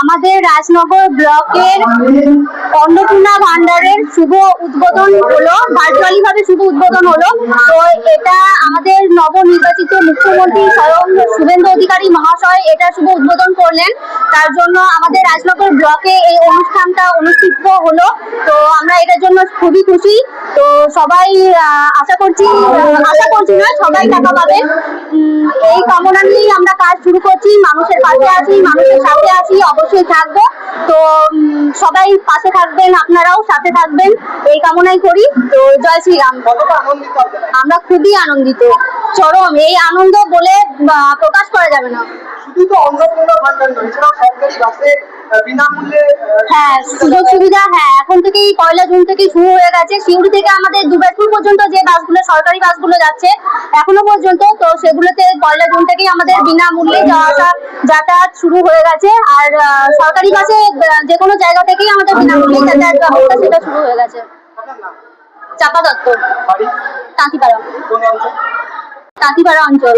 আমাদের রাজনগর ব্লকের অন্নপূর্ণা ভান্ডারের শুভ উদ্বোধন হলো, ভার্চুয়ালি ভাবে শুভ উদ্বোধন হলো। তো এটা আমাদের নবনির্বাচিত মুখ্যমন্ত্রী স্বয়ং শুভেন্দু অধিকারী মহাশয় এটা শুভ উদ্বোধন করলেন। তার জন্য আমাদের রাজনগর ব্লকে এই অনুষ্ঠানটা অনুষ্ঠিত হলো। তো আমরা এটার জন্য খুবই খুশি। তো সবাই আশা করছি না সবাই টাকা পাবে, এই কামনা নিয়েই আমরা কাজ শুরু করছি। মানুষের পাশে আছি, মানুষের সাথে আছি, অবশ্যই থাকবো। তো সবাই পাশে থাকবেন, আপনারাও সাথে থাকবেন, এই কামনাই করি। তো জয় শ্রীরাম। আমরা খুবই আনন্দিত, চরম। এই আনন্দ বলে প্রকাশ করা যাবে না। শুধু তো অন্নপূর্ণা ভান্ডার নয়, এছাড়াও সরকারি বাসে বিনামূল্যে হ্যাঁ সুযোগ সুবিধা, হ্যাঁ এখন থেকেই 1 জুন থেকে শুরু হয়ে গেছে। সিউড়ি থেকে আমাদের দুর্গাপুর পর্যন্ত যে বাসগুলো, সরকারি বাসগুলো যাচ্ছে এখনো পর্যন্ত, তো সেগুলোতে 1 জুন থেকেই আমাদের বিনামূল্যে যাতায়াত শুরু হয়ে গেছে। আর সরকারি বাসে যে কোনো জায়গা থেকেই আমাদের বিনামূল্যে যাতায়াত ব্যবস্থা সেটা শুরু হয়ে গেছে। চাপা দত্ত, তাঁতিপাড়া অঞ্চল।